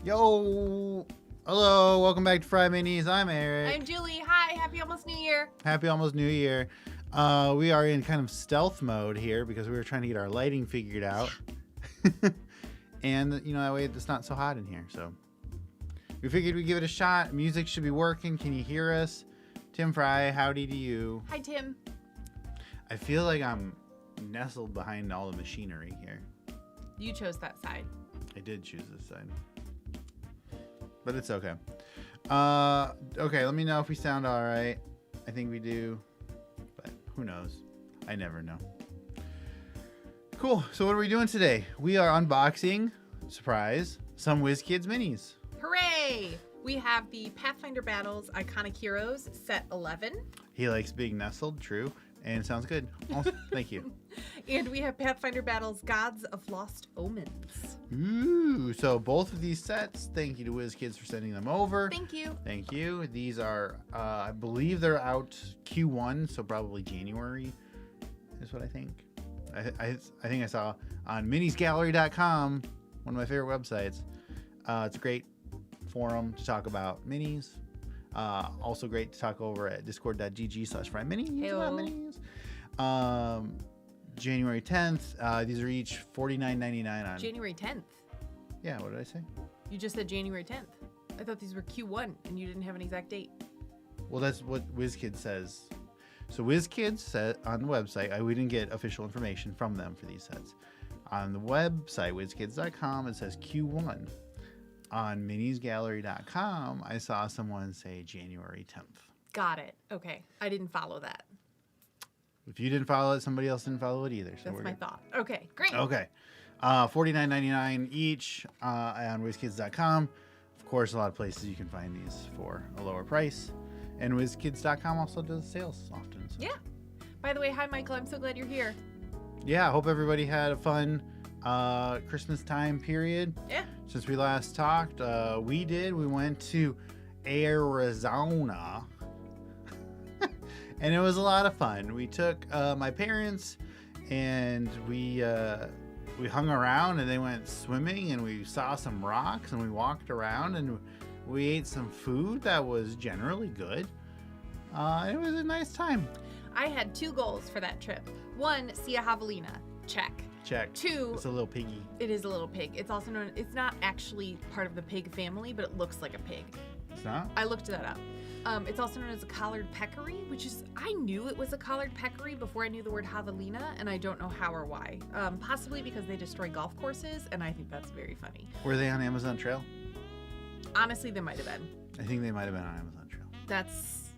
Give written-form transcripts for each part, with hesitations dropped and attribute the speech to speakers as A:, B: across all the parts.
A: Yo! Hello, welcome back to FryMinis. I'm Eric.
B: I'm Julie. Hi, happy almost New Year.
A: Happy almost New Year. We are in kind of stealth mode here because we were trying to get our lighting figured out. And, you know, that way it's not so hot in here. So we figured we'd give it a shot. Music should be working. Can you hear us? Tim Fry, howdy to you.
B: Hi, Tim.
A: I feel like I'm nestled behind all the machinery here.
B: You chose that side.
A: I did choose this side. But it's okay. Okay, let me know if we sound all right. I think we do, but who knows? I never know. Cool. So what are we doing today? We are unboxing, surprise, some WizKids minis.
B: Hooray! We have the Pathfinder Battles Iconic Heroes Set 11.
A: He likes being nestled, true, and sounds good. Also, thank you.
B: And we have Pathfinder Battles Gods of Lost Omens.
A: Ooh, so both of these sets, thank you to WizKids for sending them over.
B: Thank you.
A: Thank you. These are, I believe they're out Q1, so probably January is what I think. I think I saw on minisgallery.com, one of my favorite websites. It's a great forum to talk about minis. Also great to talk over at discord.gg/FryMinis. January 10th. These are each $49.99 on
B: January 10th.
A: Yeah, what did I say?
B: You just said January 10th. I thought these were Q1 and you didn't have an exact date.
A: Well, that's what WizKids says. So WizKids said on the website, we didn't get official information from them for these sets. On the website, WizKids.com, it says Q1. On minisgallery.com, I saw someone say January 10th.
B: Got it. Okay. I didn't follow that.
A: If you didn't follow it, somebody else didn't follow it either. So
B: That's my thought. Okay, great.
A: Okay. $49.99 each on WizKids.com. Of course, a lot of places you can find these for a lower price. And WizKids.com also does sales often. So.
B: Yeah. By the way, hi, Michael. I'm so glad you're here.
A: Yeah, I hope everybody had a fun Christmas time period.
B: Yeah.
A: Since we last talked, we did. We went to Arizona. And it was a lot of fun. We took my parents and we hung around and they went swimming and we saw some rocks and we walked around and we ate some food that was generally good. It was a nice time.
B: I had 2 goals for that trip. 1, see a javelina. Check.
A: Check.
B: 2,
A: it's a little piggy.
B: It is a little pig. It's also known, it's not actually part of the pig family, but it looks like a pig.
A: It's not?
B: I looked that up. It's also known as a collared peccary, which is, I knew it was a collared peccary before I knew the word javelina, and I don't know how or why. Possibly because they destroy golf courses, and I think that's very funny.
A: Were they on Amazon Trail?
B: Honestly, they might have been.
A: I think they might have been on Amazon Trail.
B: That's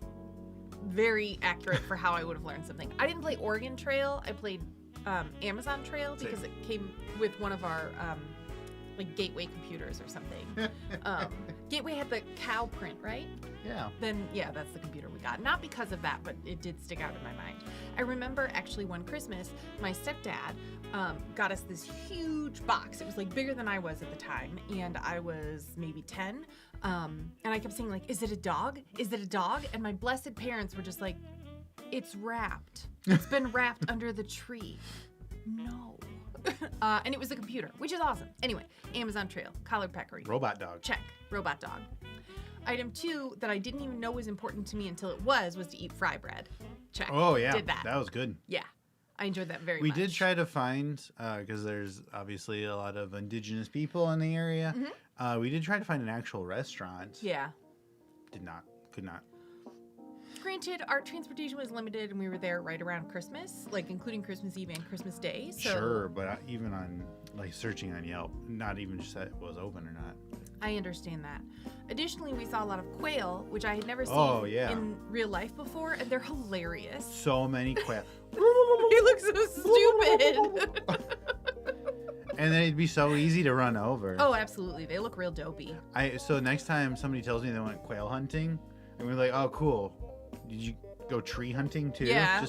B: very accurate for how I would have learned something. I didn't play Oregon Trail. I played Amazon Trail because it came with one of our like Gateway computers or something. Gateway had the cow print, right?
A: Yeah.
B: Then yeah, that's the computer we got. Not because of that, but it did stick out in my mind. I remember actually one Christmas, my stepdad got us this huge box. It was like bigger than I was at the time, and I was maybe 10. And I kept saying like, "Is it a dog? Is it a dog?" And my blessed parents were just like, "It's wrapped. It's been wrapped under the tree." No. And it was a computer, which is awesome. Anyway, Amazon Trail, collared peccary.
A: Robot dog.
B: Check. Robot dog. Item 2 that I didn't even know was important to me until it was to eat fry bread. Check.
A: Oh, yeah.
B: Did that.
A: That was good.
B: Yeah. I enjoyed that very
A: much. We
B: much.
A: did try to find, because there's obviously a lot of indigenous people in the area. Mm-hmm. We did try to find an actual restaurant.
B: Yeah.
A: Could not.
B: Granted, our transportation was limited and we were there right around Christmas, like including Christmas Eve and Christmas Day. So
A: sure, but even on like searching on Yelp, not even just that it was open or not.
B: I understand that. Additionally, we saw a lot of quail, which I had never seen in real life before, and they're hilarious.
A: So many quail.
B: He looks so stupid.
A: And then it'd be so easy to run over.
B: Oh, absolutely. They look real dopey.
A: So next time somebody tells me they went quail hunting, and we're like, oh, cool. Did you go tree hunting too?
B: Yeah,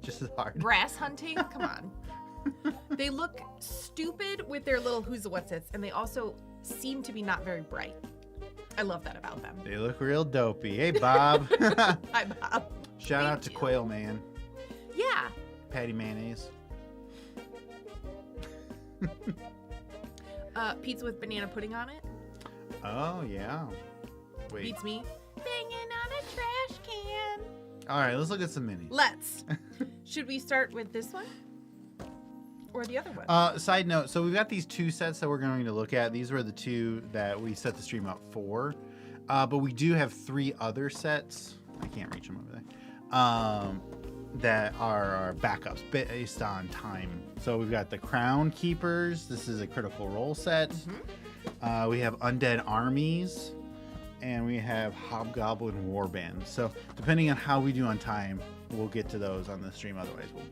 A: just as hard.
B: Grass hunting? Come on. They look stupid with their little who's the what's its, and they also seem to be not very bright. I love that about them.
A: They look real dopey. Hey, Bob.
B: Hi, Bob.
A: Shout out to Quail Man.
B: Yeah.
A: Patty mayonnaise.
B: Pizza with banana pudding on it?
A: Oh, yeah. Wait.
B: Beats me banging on a trash can.
A: All right, let's look at some minis.
B: Let's. Should we start with this one? Or the other one?
A: Side note, so we've got these 2 sets that we're going to look at. These were the 2 that we set the stream up for. But we do have 3 other sets. I can't reach them over there. That are our backups based on time. So we've got the Crown Keepers. This is a Critical Role set.
B: Mm-hmm.
A: We have Undead Armies. And we have Hobgoblin Warbands. So depending on how we do on time, we'll get to those on the stream. Otherwise, we'll,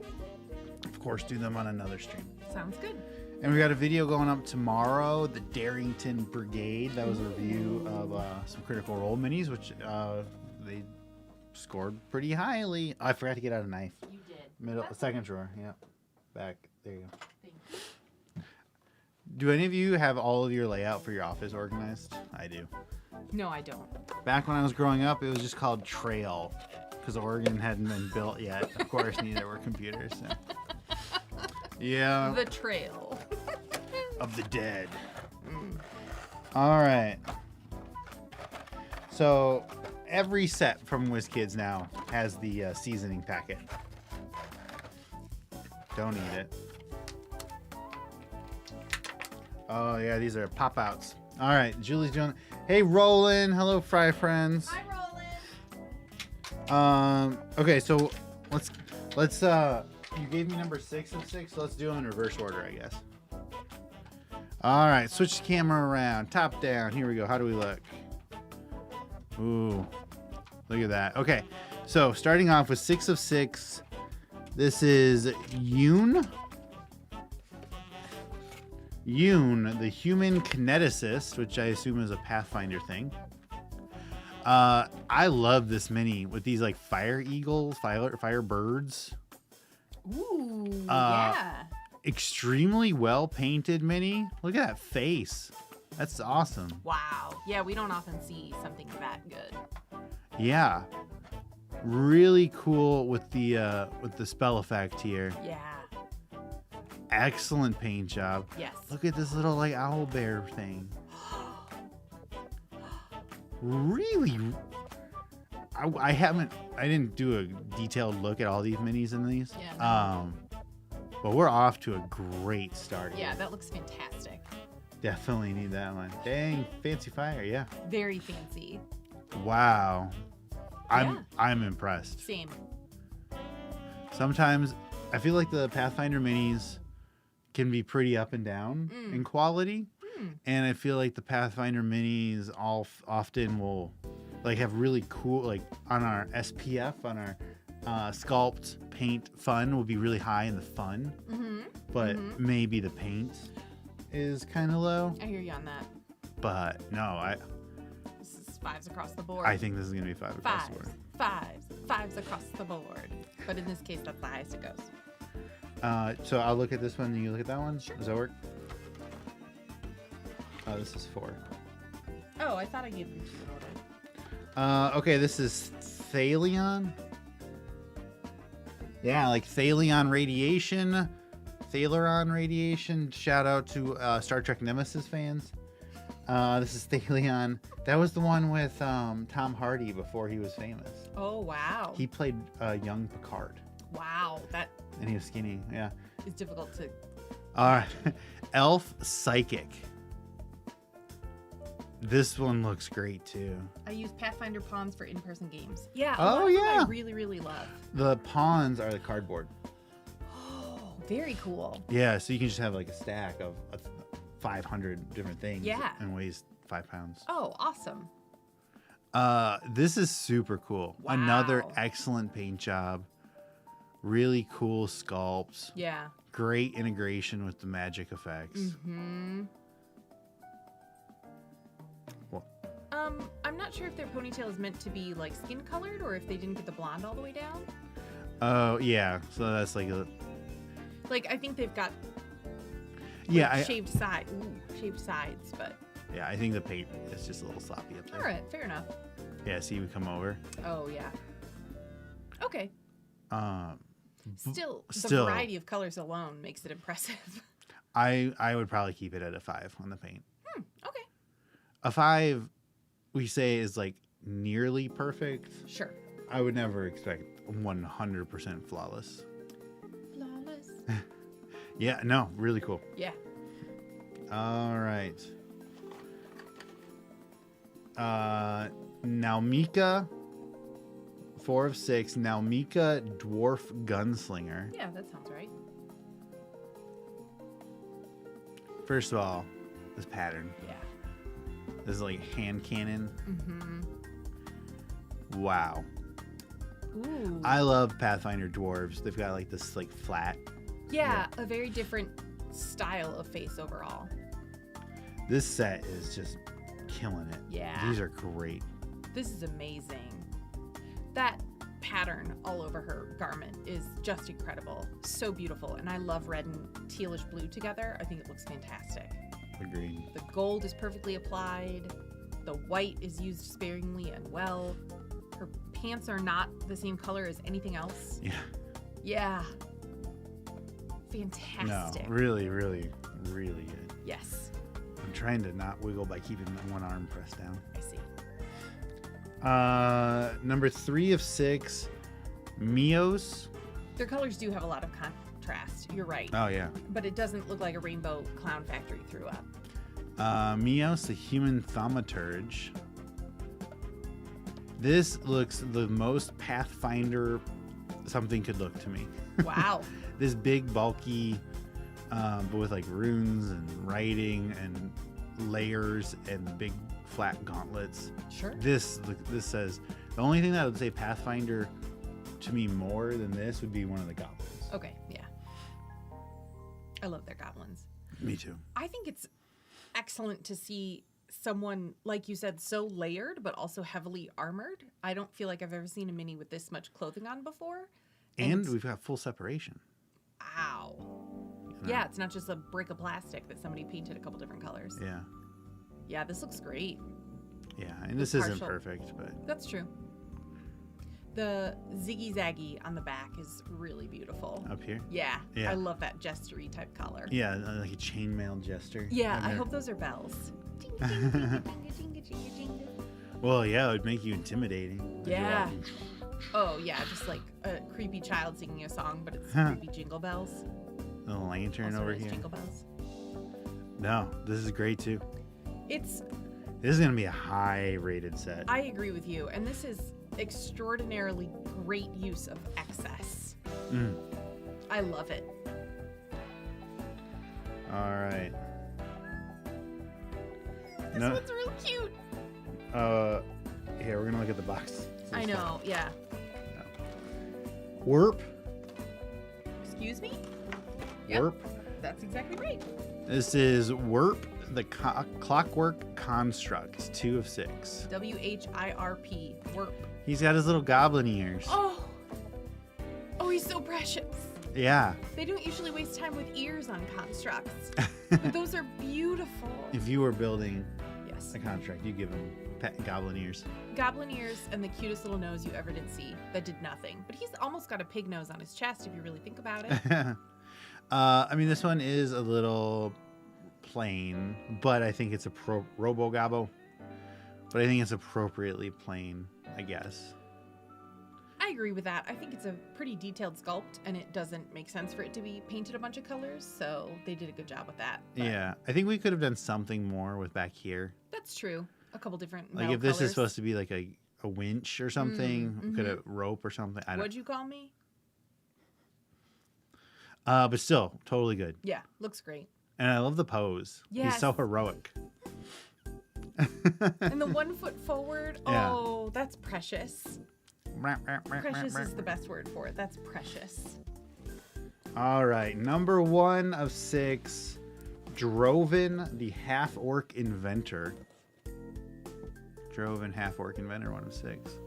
A: of course, do them on another stream.
B: Sounds good.
A: And we got a video going up tomorrow, the Darrington Brigade. That was a review of some Critical Role minis, which they scored pretty highly. Oh, I forgot to get out a knife.
B: You did.
A: Middle, second drawer. Yeah, back there. You go.
B: Thank you.
A: Do any of you have all of your layout for your office organized? I do.
B: No, I don't.
A: Back when I was growing up, it was just called Trail because Oregon hadn't been built yet. Of course, neither were computers. So. Yeah.
B: The Trail.
A: Of the Dead. All right. So every set from WizKids now has the seasoning packet. Don't eat it. Oh yeah, these are pop-outs. All right, Julie's doing. Hey, Roland. Hello, Fry friends.
B: Hi, Roland.
A: Okay, so let's. You gave me number 6 of 6. So let's do them in reverse order, I guess. All right, switch the camera around, top down. Here we go. How do we look? Ooh, look at that. Okay, so starting off with 6 of 6. This is Yoon. Yoon, the human kineticist, which I assume is a Pathfinder thing. I love this mini with these like fire eagles, fire birds.
B: Ooh, yeah.
A: Extremely well painted mini. Look at that face. That's awesome.
B: Wow. Yeah, we don't often see something that good.
A: Yeah. Really cool with the spell effect here.
B: Yeah.
A: Excellent paint job.
B: Yes.
A: Look at this little like owl bear thing. Really, I didn't do a detailed look at all these minis in these.
B: Yeah.
A: But we're off to a great start.
B: Yeah,
A: here.
B: that looks fantastic.
A: Definitely need that one. Dang, fancy fire, yeah.
B: Very fancy.
A: Wow.
B: Yeah.
A: I'm impressed.
B: Same.
A: Sometimes I feel like the Pathfinder minis can be pretty up and down in quality. And I feel like the Pathfinder minis often will like have really cool, like on our SPF, on our sculpt paint fun will be really high in the fun, but maybe the paint is kind of low.
B: I hear you on that.
A: But no,
B: This is 5s across the board.
A: I think this is gonna be 5 across the board.
B: 5s across the board. But in this case, that's the highest it goes.
A: So I'll look at this one and you look at that one.
B: Sure.
A: Does that work? Oh, this is 4.
B: Oh, I thought I gave them 2 in order.
A: Okay, this is Thalion. Yeah, like Thalion radiation. Thaleron radiation. Shout out to Star Trek Nemesis fans. This is Thalion. That was the one with Tom Hardy before he was famous.
B: Oh, wow.
A: He played young Picard.
B: Wow, that
A: And he was skinny, yeah.
B: is difficult to...
A: All right. Elf Psychic. This one looks great too.
B: I use Pathfinder pawns for in-person games. Yeah.
A: Oh, yeah.
B: I really, really love.
A: The pawns are the cardboard.
B: Oh, very cool.
A: Yeah, so you can just have like a stack of 500 different things.
B: Yeah.
A: And weighs 5 pounds.
B: Oh, awesome.
A: This is super cool.
B: Wow.
A: Another excellent paint job. Really cool sculpts.
B: Yeah.
A: Great integration with the magic effects.
B: Mm-hmm.
A: What?
B: I'm not sure if their ponytail is meant to be like skin colored or if they didn't get the blonde all the way down.
A: Oh, yeah. So that's like a...
B: Like, I think they've got
A: Yeah,
B: shaved sides, but...
A: Yeah, I think the paint is just a little sloppy up there.
B: All right, fair enough.
A: Yeah, see, we come over.
B: Oh, yeah. Okay. Still, the variety of colors alone makes it impressive.
A: I would probably keep it at a 5 on the paint.
B: Okay.
A: a 5 we say is like nearly perfect.
B: Sure.
A: I would never expect 100% flawless.
B: Flawless.
A: Yeah, no, really cool.
B: Yeah.
A: All right. Now Mika, 4 of 6. Now Mika, dwarf gunslinger.
B: Yeah, that sounds right.
A: First of all, this pattern.
B: Yeah.
A: This is like hand cannon.
B: Mm-hmm.
A: Wow.
B: Ooh.
A: I love Pathfinder dwarves. They've got like this like flat.
B: Yeah, a very different style of face overall.
A: This set is just killing it.
B: Yeah.
A: These are great.
B: This is amazing. That pattern all over her garment is just incredible. So beautiful. And I love red and tealish blue together. I think it looks fantastic.
A: Agreed.
B: The gold is perfectly applied. The white is used sparingly and well. Her pants are not the same color as anything else.
A: Yeah.
B: Yeah. Fantastic.
A: No, really, really, really good.
B: Yes.
A: I'm trying to not wiggle by keeping one arm pressed down.
B: I see.
A: Number 3 of 6, Mios.
B: Their colors do have a lot of contrast. You're right.
A: Oh yeah.
B: But it doesn't look like a rainbow clown factory threw up.
A: Mios, the human thaumaturge. This looks the most Pathfinder something could look to me.
B: Wow.
A: This big, bulky, but with like runes and writing and layers and big flat gauntlets.
B: Sure.
A: This says the only thing that would say Pathfinder to me more than this would be one of the goblins.
B: Okay, yeah. I love their goblins.
A: Me too.
B: I think it's excellent to see someone, like you said, so layered, but also heavily armored. I don't feel like I've ever seen a mini with this much clothing on before.
A: And we've got full separation.
B: Ow. Yeah, it's not just a brick of plastic that somebody painted a couple different colors.
A: Yeah.
B: Yeah, this looks great.
A: Yeah, and this isn't perfect, but
B: that's true. The ziggy zaggy on the back is really beautiful.
A: Up here?
B: Yeah.
A: Yeah.
B: I love that jestery type color.
A: Yeah, like a chainmail jester.
B: Yeah, I hope those are bells. Jinga, jinga, jinga, jinga, jinga, jinga.
A: Well, yeah, it would make you intimidating.
B: Yeah. Oh, yeah, just like a creepy child singing a song, but it's creepy jingle bells.
A: The lantern
B: Also
A: over
B: known as
A: here.
B: Jingle bells.
A: No, this is great too.
B: It's.
A: This is going to be a high-rated set.
B: I agree with you, and this is extraordinarily great use of excess. I love it.
A: All right.
B: This one's real cute.
A: Here, we're going to look at the box.
B: I know, yeah.
A: Warp.
B: Excuse me?
A: Warp.
B: Yep, that's exactly right.
A: This is Warp, the clockwork construct, 2 of 6.
B: WHIRP. Warp.
A: He's got his little goblin ears.
B: Oh, he's so precious.
A: Yeah.
B: They don't usually waste time with ears on constructs, but those are beautiful.
A: If you were building
B: Yes.
A: a construct, you give him goblin ears.
B: Goblin ears and the cutest little nose you ever did see that did nothing. But he's almost got a pig nose on his chest if you really think about it.
A: I mean, this one is a little plain, but I think it's a robo-gobbo. But I think it's appropriately plain, I guess.
B: I agree with that. I think it's a pretty detailed sculpt, and it doesn't make sense for it to be painted a bunch of colors, so they did a good job with that. But
A: Yeah, I think we could have done something more with back here.
B: that's true. A couple different
A: Like
B: metal
A: if this
B: colors.
A: is supposed to be like a winch or something, we could have rope or something. I don't.
B: What'd you call me?
A: But still, totally good.
B: Yeah, looks great.
A: And I love the pose.
B: Yes.
A: He's so heroic.
B: And the 1 foot forward,
A: Yeah.
B: oh, that's precious. Precious is the best word for it. That's precious.
A: All right, number 1 of 6, Droven, the half-orc inventor. Droven, half-orc inventor, 1 of 6.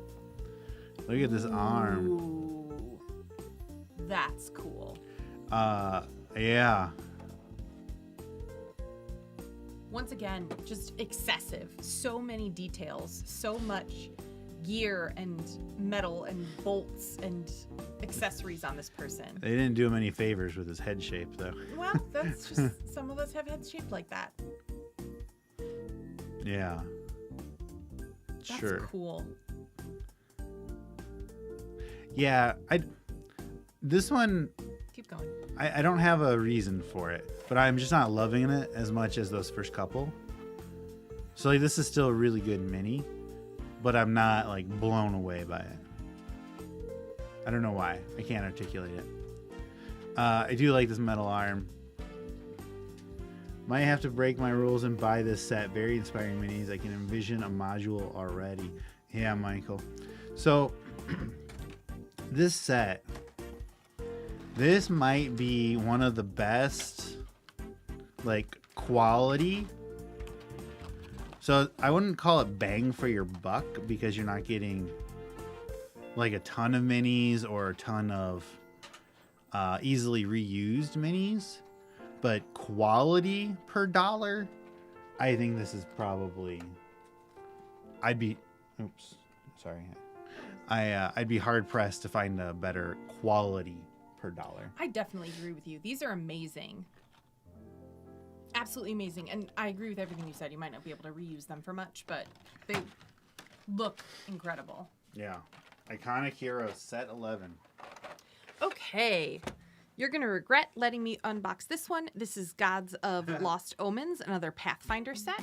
A: Look at this arm.
B: Ooh, that's cool.
A: Yeah.
B: Once again, just excessive. So many details, so much gear and metal and bolts and accessories on this person.
A: They didn't do him any favors with his head shape, though.
B: Well, that's just some of us have heads shaped like that.
A: Yeah.
B: That's
A: Sure.
B: cool.
A: Yeah, this one
B: Keep going.
A: I don't have a reason for it, but I'm just not loving it as much as those first couple. So like this is still a really good mini, but I'm not like blown away by it. I don't know why. I can't articulate it. I do like this metal arm. Might have to break my rules and buy this set. Very inspiring minis. I can envision a module already. Yeah, Michael. So this set, this might be one of the best like quality. So I wouldn't call it bang for your buck because you're not getting like a ton of minis or a ton of easily reused minis, but quality per dollar, I think this is probably, I'd be hard pressed to find a better quality per dollar.
B: I definitely agree with you. These are amazing. Absolutely amazing. And I agree with everything you said. You might not be able to reuse them for much, but they look incredible.
A: Yeah. Iconic Hero Set 11.
B: Okay. You're going to regret letting me unbox this one. This is Gods of Lost Omens, another Pathfinder set.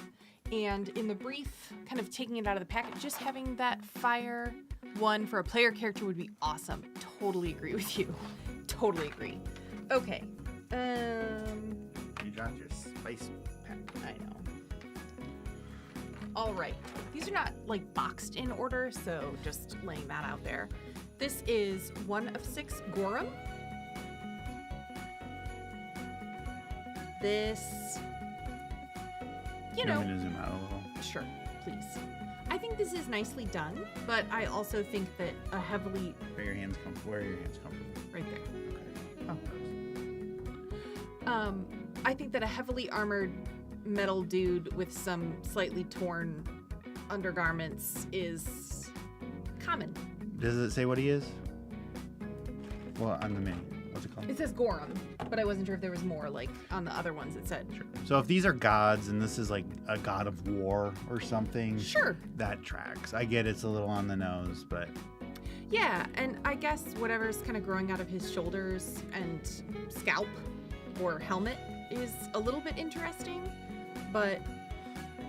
B: And in the brief, kind of taking it out of the packet, just having that fire one for a player character would be awesome. Totally agree with you. Totally agree. Okay.
A: You dropped your spice pack.
B: I know. All right. These are not like boxed in order, so just laying that out there. This is 1 of 6 Gorham. This, you know.
A: I'm gonna zoom out a little.
B: Sure, please. I think this is nicely done, but I also think that a heavily
A: Where are your hands comfortable?
B: right there.
A: Oh.
B: I think that a heavily armored metal dude with some slightly torn undergarments is common.
A: Does it say what he is? Well, on the mini. What's it called?
B: It says Gorham, but I wasn't sure if there was more, like on the other ones it said.
A: Sure. So if these are gods and this is like a god of war or something,
B: Sure.
A: that tracks. I get it's a little on the nose, but
B: Yeah, and I guess whatever's kind of growing out of his shoulders and scalp or helmet is a little bit interesting, but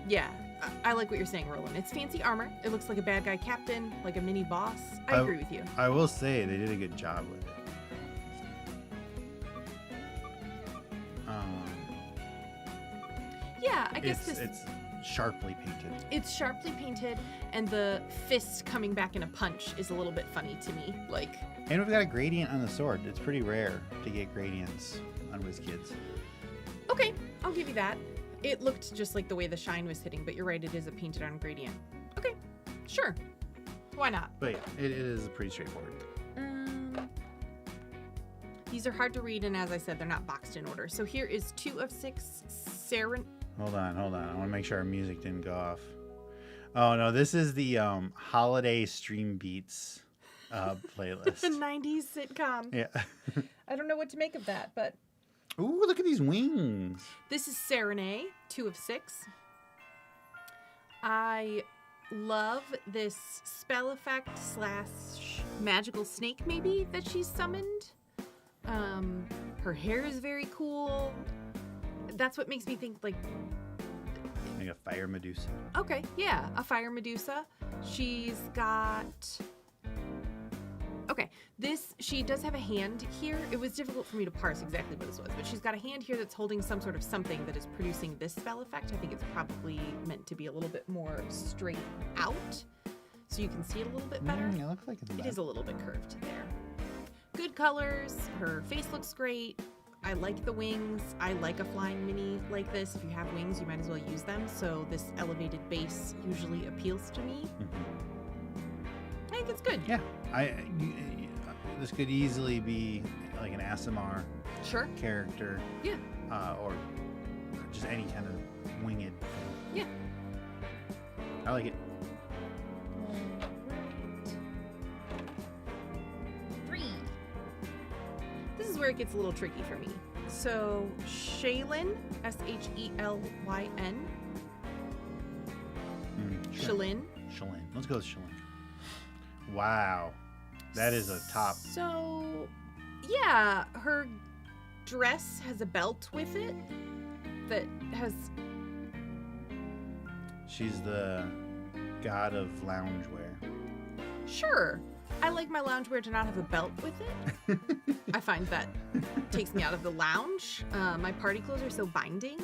B: yeah, I like what you're saying, Roland. It's fancy armor. It looks like a bad guy captain, like a mini boss. I agree with you.
A: I will say they did a good job with it.
B: Yeah, I guess
A: it's sharply painted.
B: It's sharply painted, and the fist coming back in a punch is a little bit funny to me. Like,
A: And we've got a gradient on the sword. It's pretty rare to get gradients on WizKids.
B: okay, I'll give you that. It looked just like the way the shine was hitting, but you're right, it is a painted on gradient. Okay, sure. Why not?
A: But yeah, it is pretty straightforward.
B: These are hard to read, and as I said, they're not boxed in order. So here is 2 of 6 Sarin.
A: Hold on. I want to make sure our music didn't go off. Oh, no, this is the holiday Streambeats playlist.
B: 90s sitcom.
A: Yeah.
B: I don't know what to make of that, but
A: Ooh, look at these wings.
B: this is Sarin, 2 of 6. I love this spell effect / magical snake maybe that she's summoned. Her hair is very cool. That's what makes me think like,
A: Like a fire Medusa.
B: okay, yeah, a fire Medusa. She's got, okay, she does have a hand here. It was difficult for me to parse exactly what this was, but she's got a hand here that's holding some sort of something that is producing this spell effect. I think it's probably meant to be a little bit more straight out, so you can see it a little bit better.
A: It looks like
B: It is a little bit curved there. Good colors. Her face looks great. I like the wings. I like a flying mini like this. If you have wings, you might as well use them. So this elevated base usually appeals to me. I think it's good.
A: Yeah. This could easily be like an ASMR
B: Sure.
A: character.
B: Yeah.
A: Or just any kind of winged thing.
B: Yeah.
A: I like it.
B: This is where it gets a little tricky for me. So Shalin, Shelyn.
A: Sure.
B: Shalin.
A: Shalin. Let's go with Shalin. Wow. That is a top.
B: So, yeah, her dress has a belt with it that has...
A: She's the god of loungewear.
B: Sure. I like my loungewear to not have a belt with it. I find that takes me out of the lounge. My party clothes are so binding,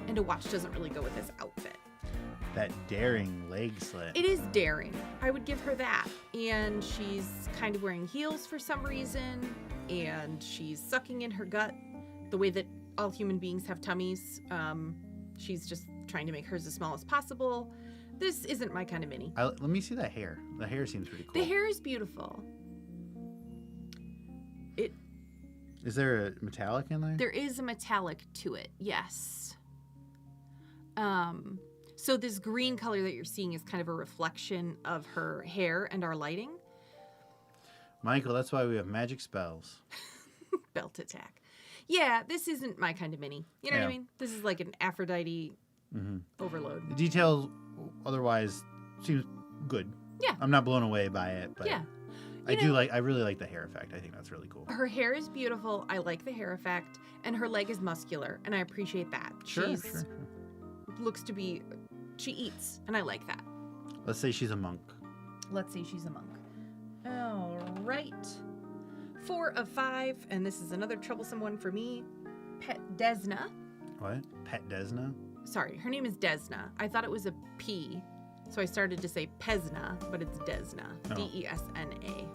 B: and a watch doesn't really go with this outfit.
A: That daring leg slit.
B: It is daring. I would give her that. And she's kind of wearing heels for some reason, and she's sucking in her gut the way that all human beings have tummies. She's just trying to make hers as small as possible. This isn't my kind of mini.
A: Let me see that hair. The hair seems pretty cool.
B: The hair is beautiful.
A: Is there a metallic in there?
B: There is a metallic to it, yes. So this green color that you're seeing is kind of a reflection of her hair and our lighting.
A: Michael, that's why we have magic spells.
B: Belt attack. Yeah, this isn't my kind of mini. You know what I
A: Yeah.
B: mean? This is like an Aphrodite overload.
A: The details otherwise seems good.
B: Yeah.
A: I'm not blown away by it, but
B: Yeah.
A: I really like the hair effect. I think that's really cool.
B: Her hair is beautiful. I like the hair effect. And her leg is muscular, and I appreciate that.
A: Sure.
B: Looks to be... She eats, and I like that.
A: Let's say she's a monk.
B: Let's say she's a monk. All right. 4 of 5, and this is another troublesome one for me. Pet Desna.
A: What? Pet Desna?
B: Sorry, her name is Desna. I thought it was a P, so I started to say Pesna, but it's Desna.
A: Oh.
B: Desna.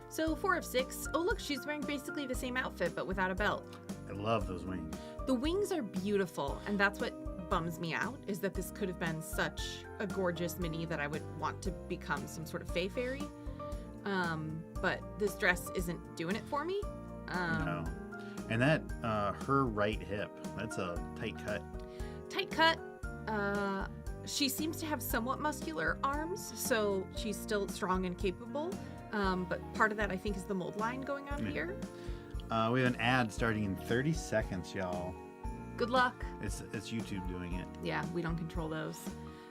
B: So 4 of 6. Oh, look, she's wearing basically the same outfit, but without a belt.
A: I love those wings.
B: The wings are beautiful, and that's what bums me out, is that this could have been such a gorgeous mini that I would want to become some sort of fae fairy. But this dress isn't doing it for me.
A: No. And that, her right hip, that's a tight cut.
B: Tight cut. She seems to have somewhat muscular arms, so she's still strong and capable. But part of that, I think, is the mold line going on here.
A: We have an ad starting in 30 seconds, y'all.
B: Good luck.
A: It's YouTube doing it.
B: Yeah, we don't control those.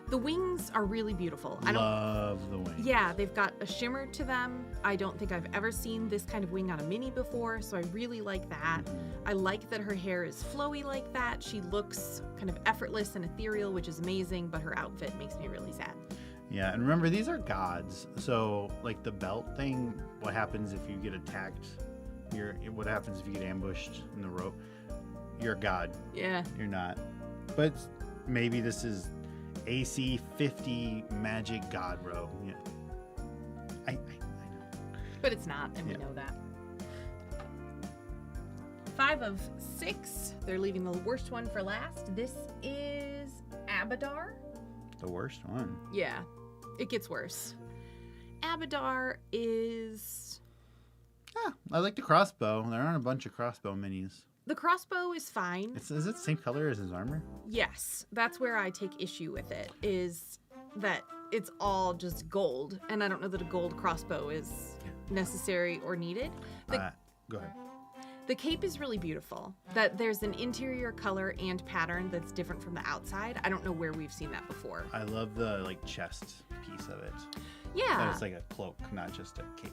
B: The wings are really beautiful.
A: Love the wings.
B: Yeah, they've got a shimmer to them. I don't think I've ever seen this kind of wing on a mini before, so I really like that. I like that her hair is flowy like that. She looks kind of effortless and ethereal, which is amazing, but her outfit makes me really sad.
A: Yeah, and remember, these are gods. So, like the belt thing, what happens if you get attacked? What happens if you get ambushed in the rope? You're a god.
B: Yeah.
A: You're not. But maybe this is AC 50 magic god robe. Yeah. I know.
B: But it's not, and we know that. 5 of 6. They're leaving the worst one for last. This is Abadar.
A: The worst one.
B: Yeah, it gets worse. Abadar is...
A: Yeah, I like the crossbow. There aren't a bunch of crossbow minis.
B: The crossbow is fine.
A: Is it the same color as his armor?
B: Yes, that's where I take issue with it, is that it's all just gold, and I don't know that a gold crossbow is necessary or needed.
A: Go ahead.
B: The cape is really beautiful. That there's an interior color and pattern that's different from the outside. I don't know where we've seen that before.
A: I love the chest piece of it.
B: Yeah.
A: That it's like a cloak, not just a cape.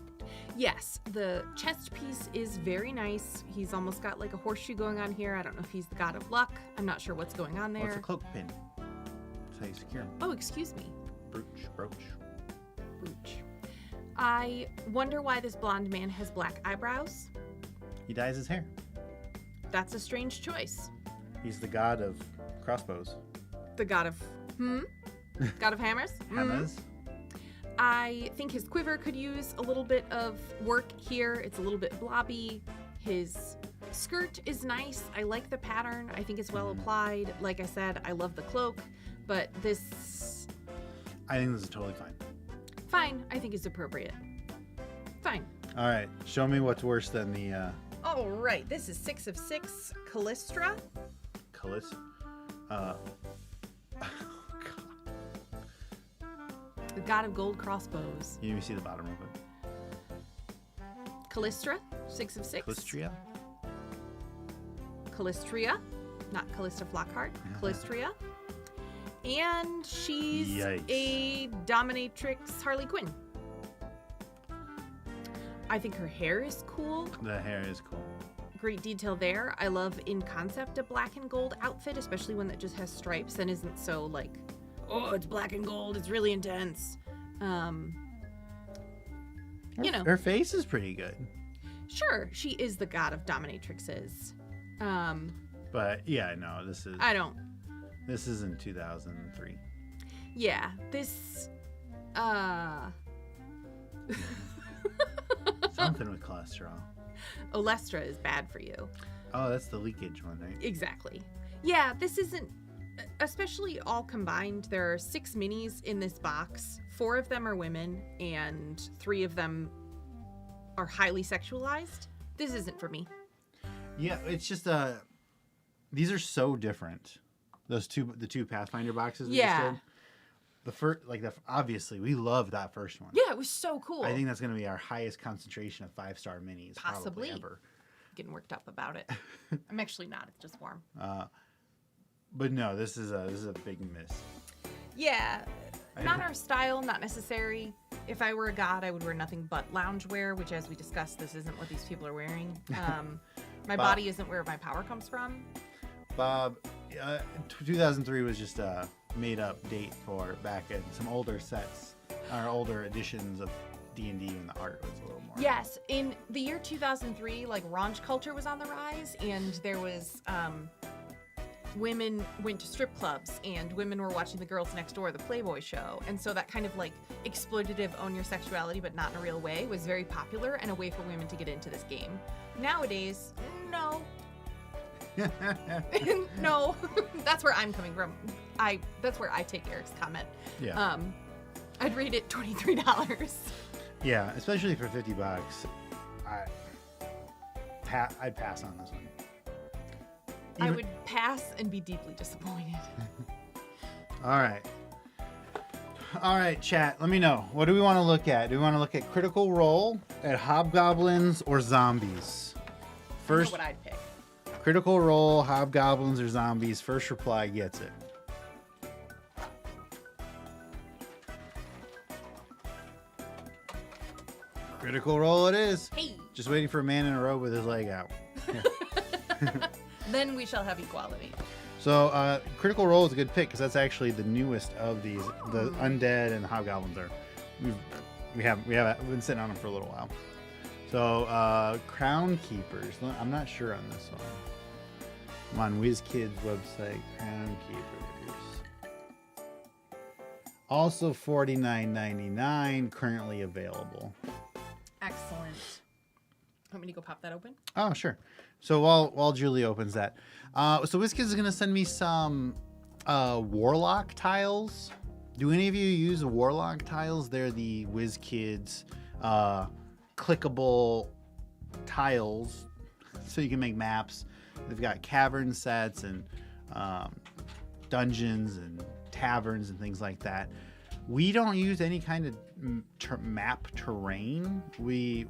B: Yes, the chest piece is very nice. He's almost got like a horseshoe going on here. I don't know if he's the god of luck. I'm not sure what's going on there.
A: Oh, it's a cloak pin. That's how you secure them.
B: Oh, excuse me.
A: Brooch.
B: I wonder why this blonde man has black eyebrows.
A: He dyes his hair.
B: That's a strange choice.
A: He's the god of crossbows.
B: The god of... God of hammers?
A: Hammers.
B: I think his quiver could use a little bit of work here. It's a little bit blobby. His skirt is nice. I like the pattern. I think it's well applied. Like I said, I love the cloak, but this...
A: I think this is totally fine.
B: Fine. I think it's appropriate. Fine.
A: All right. Show me what's worse than the...
B: All right. This is 6 of 6. Kalist.
A: Kalist.
B: The god of gold crossbows.
A: You see the bottom of it.
B: Kalist. 6 of 6.
A: Kalistria.
B: Kalistria. Not Callista Flockhart. Kalistria. And she's
A: Yikes.
B: a dominatrix Harley Quinn. I think her hair is cool.
A: The hair is cool.
B: Great detail there. I love in concept a black and gold outfit, especially one that just has stripes and isn't so like, oh, it's black and gold, it's really intense. You know.
A: Her face is pretty good.
B: Sure, she is the god of dominatrixes.
A: But yeah, no, this isn't 2003.
B: Yeah, this
A: Something with cholesterol.
B: Olestra is bad for you.
A: Oh, that's the leakage one, right?
B: Exactly. Yeah, this isn't, especially all combined, there are 6 minis in this box. 4 of them are women, and 3 of them are highly sexualized. This isn't for me.
A: Yeah, it's just these are so different. The two Pathfinder boxes we just did. The first, obviously, we love that first one.
B: Yeah, it was so cool.
A: I think that's going to be our highest concentration of 5-star minis
B: Possibly.
A: probably ever.
B: Getting worked up about it. I'm actually not. It's just warm.
A: But no, this is a big miss.
B: Yeah, not our style, not necessary. If I were a god, I would wear nothing but loungewear, which, as we discussed, this isn't what these people are wearing. My body isn't where my power comes from.
A: Bob, 2003 was just a made-up date for back in some older sets, or older editions of D&D when the art was a little more.
B: Yes, in the year 2003, like, raunch culture was on the rise, and there was, women went to strip clubs, and women were watching The Girls Next Door, the Playboy show, and so that kind of, like, exploitative own your sexuality but not in a real way was very popular and a way for women to get into this game. Nowadays, no. No, that's where I'm coming from. That's where I take Eric's comment.
A: Yeah.
B: I'd rate it $23.
A: Yeah, especially for $50. I'd pass on this one.
B: I would pass and be deeply disappointed.
A: All right, chat. Let me know. What do we want to look at? Do we want to look at Critical Role, at hobgoblins, or zombies? First,
B: I know what I'd pick.
A: Critical Role, hobgoblins, or zombies. First reply gets it. Critical Role it is.
B: Hey.
A: Just waiting for a man in a robe with his leg out.
B: Then we shall have equality.
A: So Critical Role is a good pick because that's actually the newest of these. The undead and the hobgoblins are. We've been sitting on them for a little while. So Crown Keepers. I'm not sure on this one. I'm on WizKids website. Crown Keepers. Also $49.99 currently available.
B: Excellent. Want me to go pop that open?
A: Oh, sure. So while Julie opens that, so WizKids is gonna send me some warlock tiles. Do any of you use warlock tiles? They're the WizKids clickable tiles, so you can make maps. They've got cavern sets and dungeons and taverns and things like that. We don't use any kind of map terrain. We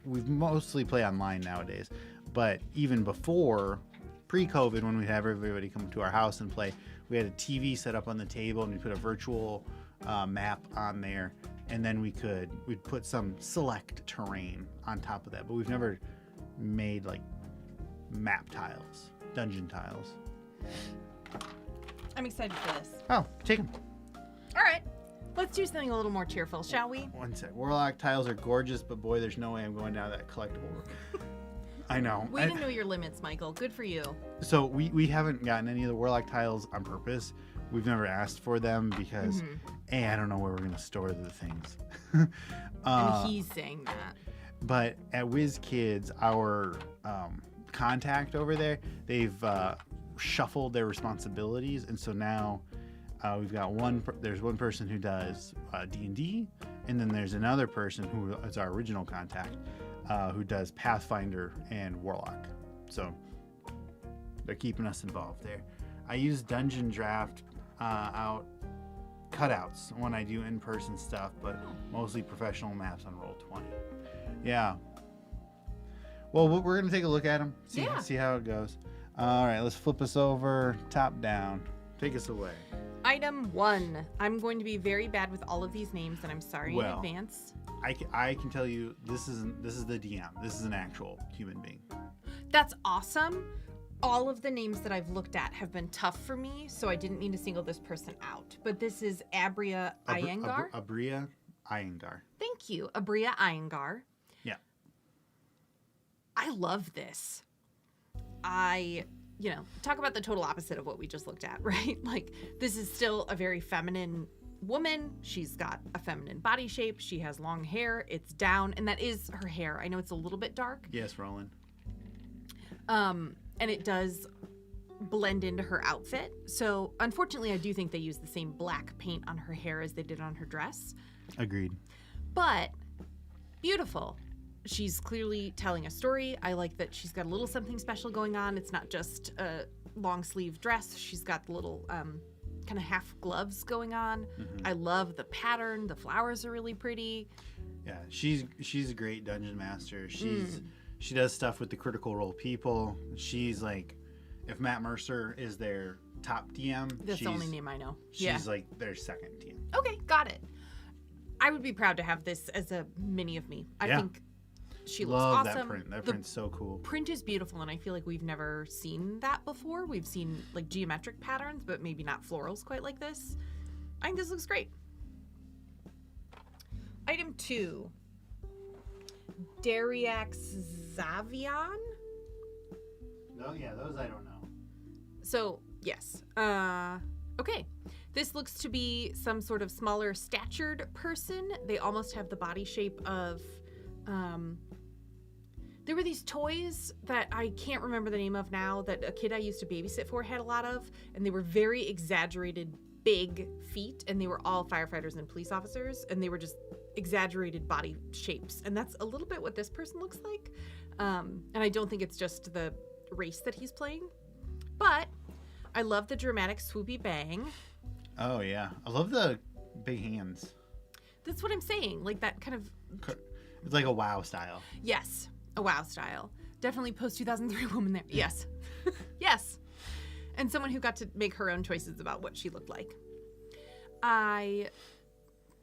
A: mostly play online nowadays, but even before, pre-COVID, when we'd have everybody come to our house and play, we had a TV set up on the table and we put a virtual map on there, and then we'd put some select terrain on top of that. But we've never made like map tiles, dungeon tiles.
B: I'm excited for this.
A: Oh, take them.
B: All right. Let's do something a little more cheerful, shall we?
A: One sec. Warlock tiles are gorgeous, but boy, there's no way I'm going down that collectible route. I know.
B: Way to know your limits, Michael. Good for you.
A: So we haven't gotten any of the Warlock tiles on purpose. We've never asked for them because, I don't know where we're going to store the things.
B: And he's saying that.
A: But at WizKids, our contact over there, they've shuffled their responsibilities, and so now we've got there's one person who does D&D, and then there's another person who is our original contact who does Pathfinder and Warlock. So they're keeping us involved there. I use Dungeon Draft out cutouts when I do in-person stuff, but mostly professional maps on Roll20. Yeah. Well, we're going to take a look at them, see how it goes. All right, let's flip us over top down. Take us away.
B: Item 1. I'm going to be very bad with all of these names, and I'm sorry in advance.
A: I can tell you this is the DM. This is an actual human being.
B: That's awesome. All of the names that I've looked at have been tough for me, so I didn't mean to single this person out. But this is Abria Iyengar.
A: Abria Iyengar.
B: Thank you, Abria Iyengar.
A: Yeah.
B: I love this. Talk about the total opposite of what we just looked at, right? Like, this is still a very feminine woman. She's got a feminine body shape. She has long hair. It's down, and that is her hair. I know it's a little bit dark.
A: Yes, Roland.
B: And it does blend into her outfit. So, unfortunately, I do think they used the same black paint on her hair as they did on her dress.
A: Agreed.
B: But beautiful. She's clearly telling a story. I like that she's got a little something special going on. It's not just a long sleeve dress. She's got the little kind of half gloves going on. Mm-hmm. I love the pattern. The flowers are really pretty.
A: Yeah, she's a great dungeon master. She does stuff with the critical role people. She's like, if Matt Mercer is their top DM,
B: that's the only name I know.
A: She's like their second DM.
B: Okay, got it. I would be proud to have this as a mini of me. I think she looks
A: awesome.
B: Love
A: that print. That print's so cool.
B: Print is beautiful, and I feel like we've never seen that before. We've seen like geometric patterns, but maybe not florals quite like this. I think this looks great. Item 2. Dariax Zavion.
A: Oh yeah, those I don't know.
B: So yes. Okay. This looks to be some sort of smaller statured person. They almost have the body shape of there were these toys that I can't remember the name of now that a kid I used to babysit for had a lot of, and they were very exaggerated big feet, and they were all firefighters and police officers, and they were just exaggerated body shapes, and that's a little bit what this person looks like. And I don't think it's just the race that he's playing, but I love the dramatic swoopy bang.
A: Oh yeah, I love the big hands.
B: That's what I'm saying, like that kind of,
A: it's like a WoW style.
B: yes, a WoW style. Definitely post 2003 woman there. Yes. Yes. And someone who got to make her own choices about what she looked like. I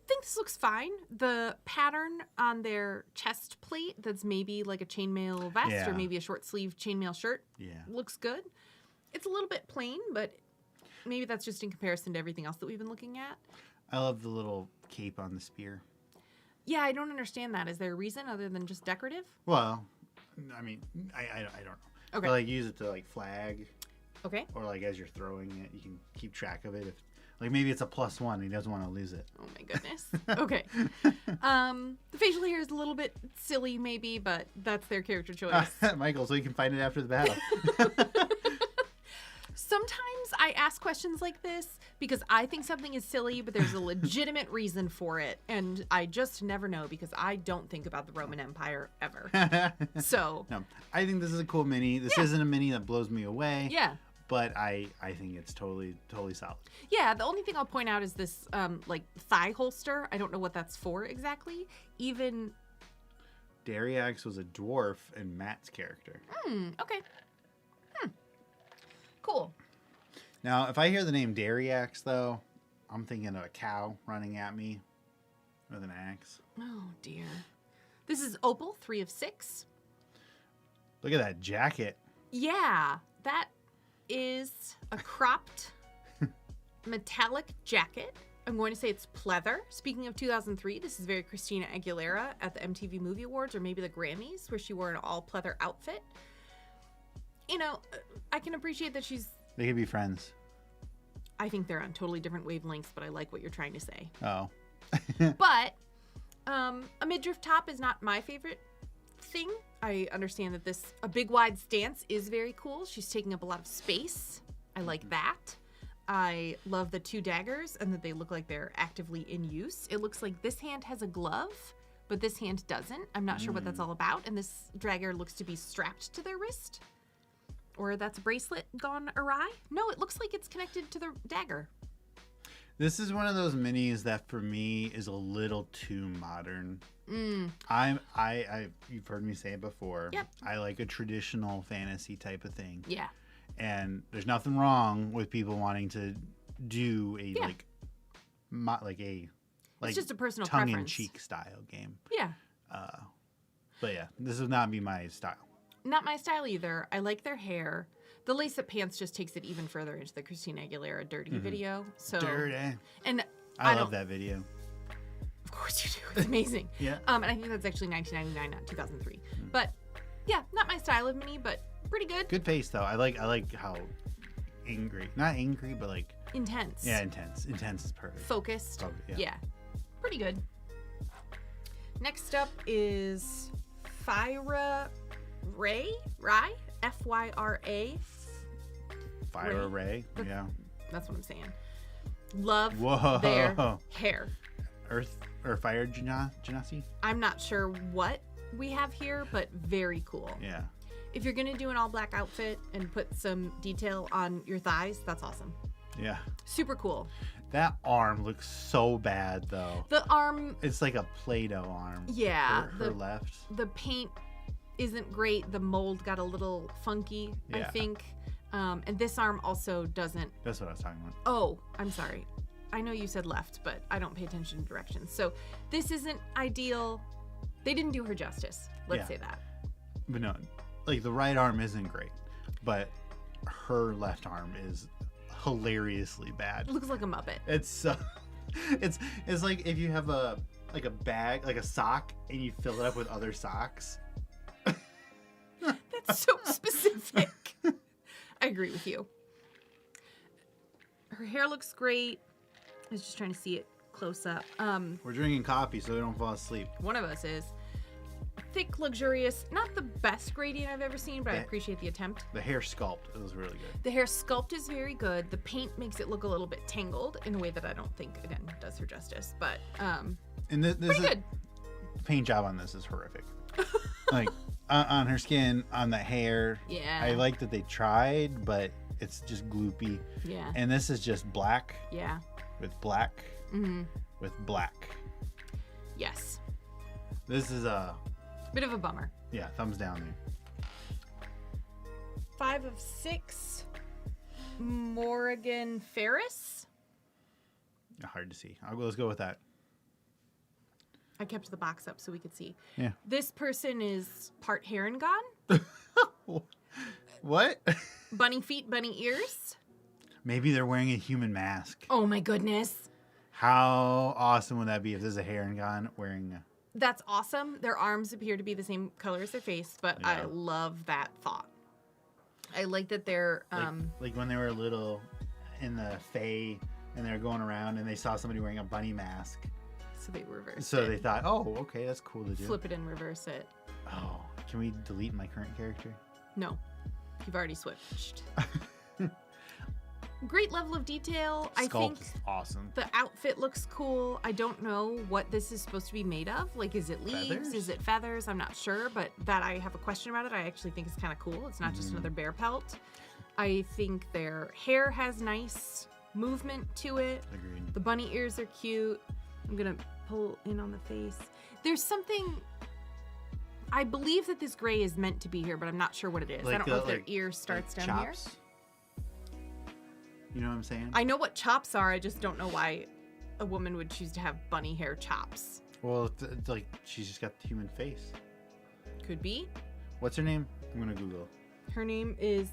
B: think this looks fine. The pattern on their chest plate, that's maybe like a chainmail vest or maybe a short sleeve chainmail shirt, looks good. It's a little bit plain, but maybe that's just in comparison to everything else that we've been looking at.
A: I love the little cape on the spear.
B: Yeah, I don't understand that. Is there a reason other than just decorative?
A: Well, I mean, I don't know.
B: Okay.
A: But like use it to like flag.
B: Okay.
A: Or like as you're throwing it, you can keep track of it. If like maybe it's a +1, and he doesn't want to lose it.
B: Oh my goodness. Okay. The facial hair is a little bit silly, maybe, but that's their character choice.
A: Michael, so you can find it after the battle.
B: Sometimes I ask questions like this because I think something is silly, but there's a legitimate reason for it, and I just never know because I don't think about the Roman Empire ever. So
A: no, I think this is a cool mini. This isn't a mini that blows me away.
B: Yeah.
A: But I think it's totally solid.
B: Yeah, the only thing I'll point out is this like thigh holster. I don't know what that's for exactly. Even
A: Dariax was a dwarf in Matt's character.
B: Okay. Cool.
A: Now, if I hear the name Dariax, though, I'm thinking of a cow running at me with an axe.
B: Oh, dear. This is Opal, 3 of 6.
A: Look at that jacket.
B: Yeah, that is a cropped metallic jacket. I'm going to say it's pleather. Speaking of 2003, this is very Christina Aguilera at the MTV Movie Awards or maybe the Grammys, where she wore an all pleather outfit. You know, I can appreciate that
A: They could be friends.
B: I think they're on totally different wavelengths, but I like what you're trying to say.
A: Oh.
B: But a midriff top is not my favorite thing. I understand that a big wide stance is very cool. She's taking up a lot of space. I like that. I love the 2 daggers and that they look like they're actively in use. It looks like this hand has a glove, but this hand doesn't. I'm not sure what that's all about. And this dagger looks to be strapped to their wrist. Or that's a bracelet gone awry. No, it looks like it's connected to the dagger.
A: This is one of those minis that for me is a little too modern. You've heard me say it before.
B: Yep.
A: I like a traditional fantasy type of thing.
B: Yeah.
A: And there's nothing wrong with people wanting to do a
B: Yeah.
A: like
B: it's just a personal
A: tongue-in-cheek style game.
B: Yeah.
A: But yeah, this would not be my style.
B: Not my style either. I like their hair. The lace-up pants just takes it even further into the Christina Aguilera dirty video. So
A: Dirty.
B: And
A: I love that video.
B: Of course you do. It's amazing.
A: Yeah.
B: And I think that's actually 1999, not 2003. But yeah, not my style of mini, but pretty good.
A: Good face though. I like how not angry, but like
B: Intense.
A: yeah, intense. Intense is perfect.
B: Focused.
A: Yeah.
B: Pretty good. Next up is Fyra Ray? Fyra.
A: Fire Ray. Yeah.
B: That's what I'm saying. Love
A: Whoa.
B: their hair.
A: Earth or fire genasi?
B: I'm not sure what we have here, but very cool.
A: Yeah.
B: If you're going to do an all black outfit and put some detail on your thighs, that's awesome.
A: Yeah.
B: Super cool.
A: That arm looks so bad though.
B: The arm.
A: It's like a Play-Doh arm.
B: Yeah.
A: Her left.
B: The paint isn't great. The mold got a little funky, I think. And this arm also doesn't.
A: That's what I was talking about.
B: Oh, I'm sorry. I know you said left, but I don't pay attention to directions. So this isn't ideal. They didn't do her justice. Let's say that.
A: But no, like the right arm isn't great, but her left arm is hilariously bad.
B: It looks like a Muppet.
A: It's so, it's like if you have a bag, like a sock, and you fill it up with other socks.
B: That's so specific. I agree with you. Her hair looks great. I was just trying to see it close up.
A: We're drinking coffee so we don't fall asleep.
B: One of us is. Thick, luxurious, not the best gradient I've ever seen, but I appreciate the attempt.
A: The hair sculpt was really good.
B: The hair sculpt is very good. The paint makes it look a little bit tangled in a way that I don't think, again, does her justice. But,
A: and this
B: pretty good.
A: The paint job on this is horrific. Like, on her skin, on the hair.
B: Yeah.
A: I like that they tried, but it's just gloopy.
B: Yeah.
A: And this is just black.
B: Yeah.
A: With black.
B: Mm-hmm.
A: With black.
B: Yes.
A: This is a...
B: Bit of a bummer.
A: Yeah, thumbs down there.
B: 5 of 6. Morrigan Ferris.
A: Hard to see. Let's go with that.
B: I kept the box up so we could see.
A: Yeah.
B: This person is part Harengon.
A: What?
B: Bunny feet, bunny ears.
A: Maybe they're wearing a human mask.
B: Oh my goodness.
A: How awesome would that be if there's a Harengon wearing a...
B: That's awesome. Their arms appear to be the same color as their face, but I love that thought. I like that they're...
A: Like when they were little in the Fae and they were going around and they saw somebody wearing a bunny mask.
B: So they reversed it.
A: So they thought, oh, okay, that's cool to do.
B: Flip it and reverse it.
A: Oh, can we delete my current character?
B: No. You've already switched. Great level of detail.
A: Sculpt
B: I think
A: is awesome.
B: the outfit looks cool. I don't know what this is supposed to be made of. Like, is it leaves?
A: Feathers?
B: Is it feathers? I'm not sure, but that I have a question about it. I actually think is kind of cool. It's not just another bear pelt. I think their hair has nice movement to it.
A: Agreed.
B: The bunny ears are cute. I'm gonna pull in on the face. There's something... I believe that this gray is meant to be here, but I'm not sure what it is. I don't know if their ear starts
A: like
B: down
A: chops?
B: here.
A: You know what I'm saying?
B: I know what chops are. I just don't know why a woman would choose to have bunny hair chops.
A: Well, it's like she's just got the human face.
B: Could be.
A: What's her name? I'm gonna Google.
B: Her name is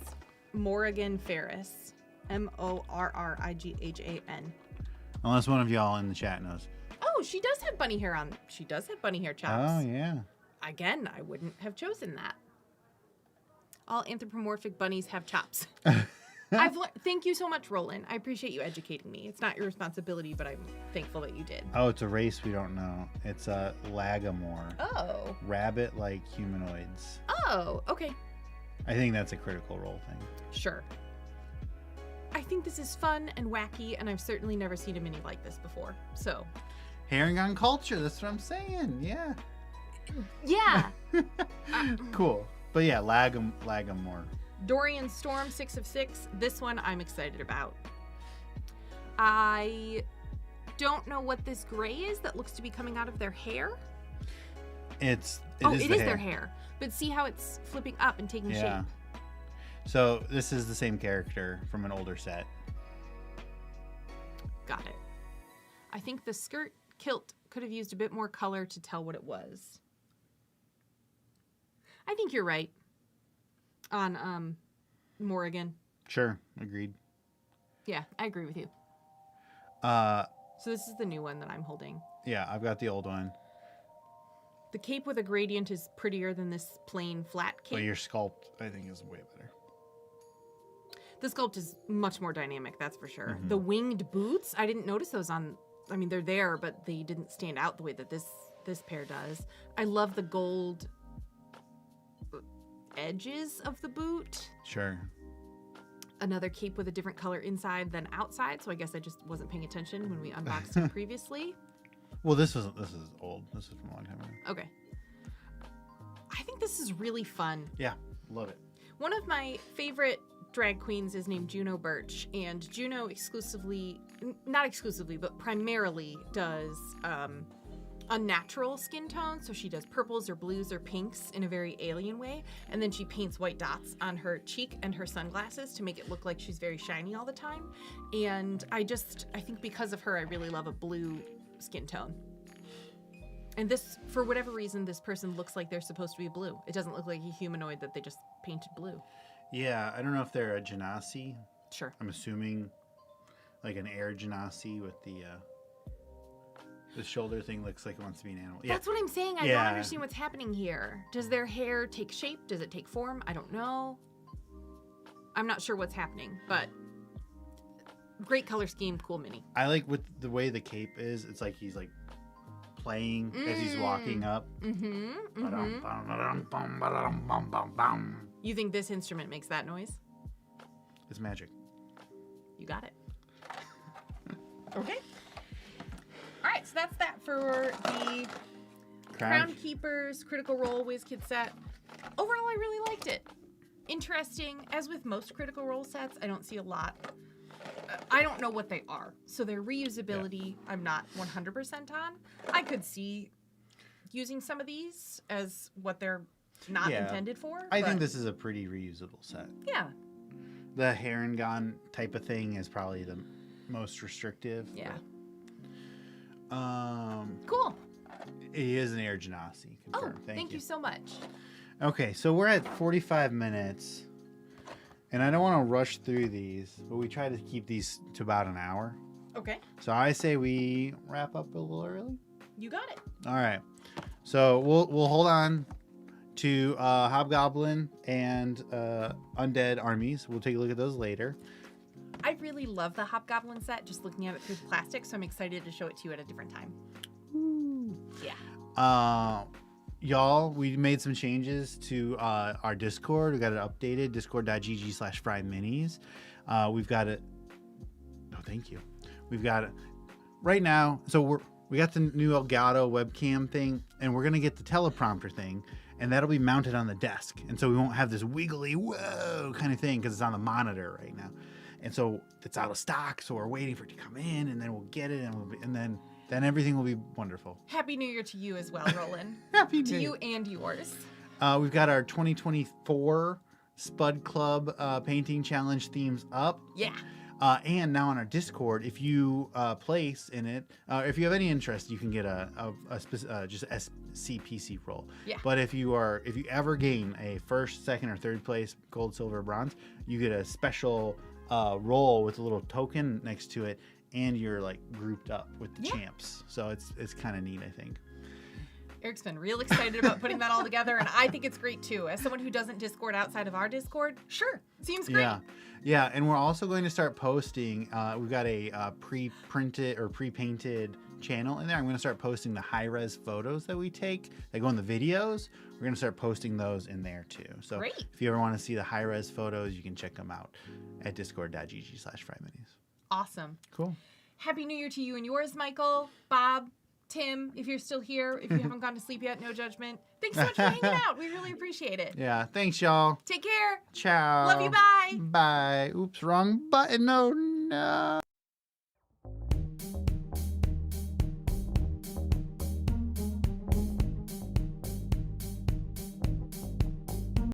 B: Morrigan Ferris. Morrighan.
A: Unless one of y'all in the chat knows.
B: Oh, she does have bunny hair on. She does have bunny hair chops.
A: Oh, yeah.
B: Again, I wouldn't have chosen that. All anthropomorphic bunnies have chops. Thank you so much, Roland. I appreciate you educating me. It's not your responsibility, but I'm thankful that you did.
A: Oh, it's a race we don't know. It's a Lagamore.
B: Oh.
A: Rabbit-like humanoids.
B: Oh, okay.
A: I think that's a Critical Role thing.
B: Sure. I think this is fun and wacky, and I've certainly never seen a mini like this before. So.
A: Harengon culture, that's what I'm saying. Yeah.
B: Yeah.
A: Cool. But yeah, Lagamore.
B: Dorian Storm, 6 of 6. This one I'm excited about. I don't know what this gray is that looks to be coming out of their hair.
A: It is
B: their hair. But see how it's flipping up and taking shape.
A: So this is the same character from an older set.
B: Got it. I think the skirt kilt could have used a bit more color to tell what it was. I think you're right on Morrigan.
A: Sure, agreed.
B: Yeah, I agree with you. So this is the new one that I'm holding.
A: Yeah, I've got the old one.
B: The cape with a gradient is prettier than this plain flat cape.
A: But your sculpt, I think, is way better.
B: The sculpt is much more dynamic, that's for sure.
A: Mm-hmm.
B: The winged boots, I didn't notice those on... I mean, they're there, but they didn't stand out the way that this pair does. I love the gold edges of the boot.
A: Sure.
B: Another cape with a different color inside than outside, so I guess I just wasn't paying attention when we unboxed it previously.
A: Well, this is old. This is from a long time ago.
B: Okay. I think this is really fun.
A: Yeah, love it.
B: One of my favorite drag queens is named Juno Birch, and Juno not exclusively, but primarily does unnatural skin tones. So she does purples or blues or pinks in a very alien way, and then she paints white dots on her cheek and her sunglasses to make it look like she's very shiny all the time. And I think because of her, I really love a blue skin tone. And this, for whatever reason, this person looks like they're supposed to be blue. It doesn't look like a humanoid that they just painted blue.
A: Yeah, I don't know if they're a genasi.
B: Sure.
A: I'm assuming like an air genasi with the shoulder thing looks like it wants to be an animal. Yeah.
B: That's what I'm saying. I don't understand what's happening here. Does their hair take shape? Does it take form? I don't know. I'm not sure what's happening, but great color scheme, cool mini.
A: I like with the way the cape is. It's like he's like playing as he's walking up.
B: You think this instrument makes that noise?
A: It's magic.
B: You got it. Okay. All right, so that's that for the Crown Keepers Critical Role WizKids set. Overall, I really liked it. Interesting. As with most Critical Role sets, I don't see a lot. I don't know what they are. So their reusability, I'm not 100% on. I could see using some of these as what they're not intended for.
A: I think this is a pretty reusable set.
B: Yeah.
A: The hair and gone type of thing is probably the most restrictive.
B: Yeah.
A: Cool. He is an air genasi.
B: Confirmed. Oh, thank you so much.
A: Okay, so we're at 45 minutes. And I don't want to rush through these, but we try to keep these to about an hour.
B: Okay.
A: So I say we wrap up a little early.
B: You got it.
A: All right. So we'll hold on to Hobgoblin and Undead armies. We'll take a look at those later.
B: I really love the Hobgoblin set, just looking at it through the plastic, so I'm excited to show it to you at a different time.
A: Ooh.
B: Yeah.
A: Y'all, we made some changes to our Discord. We got it updated, discord.gg/FryMinis. We've got it. Oh, thank you. We've got it right now. So we got the new Elgato webcam thing, and we're going to get the teleprompter thing, and that'll be mounted on the desk. And so we won't have this wiggly, whoa kind of thing because it's on the monitor right now. And so it's out of stock, so we're waiting for it to come in, and then we'll get it, and then everything will be wonderful.
B: Happy New Year to you as well, Roland.
A: Happy New
B: Year. To
A: you
B: and yours.
A: We've got our 2024 Spud Club painting challenge themes up.
B: Yeah.
A: And now on our Discord, if you place in it, if you have any interest, you can get just a SCPC roll.
B: Yeah.
A: But if you ever gain a first, second, or third place, gold, silver, bronze, you get a special roll with a little token next to it, and you're like grouped up with the champs. So it's kind of neat, I think.
B: Eric's been real excited about putting that all together, and I think it's great too. As someone who doesn't Discord outside of our Discord, sure, seems great.
A: Yeah, and we're also going to start posting. We've got a pre-printed or pre-painted channel in there. I'm going to start posting the high-res photos that we take that go in the videos. We're going to start posting those in there too. So if you ever want to see the high-res photos, you can check them out at discord.gg/FryMinis.
B: Awesome.
A: Cool.
B: Happy New Year to you and yours, Michael, Bob, Tim, if you're still here. If you haven't gone to sleep yet, no judgment. Thanks so much for hanging out. We really appreciate it.
A: Yeah, thanks, y'all.
B: Take care.
A: Ciao.
B: Love you. Bye.
A: Bye. Oops, wrong button. Oh, no.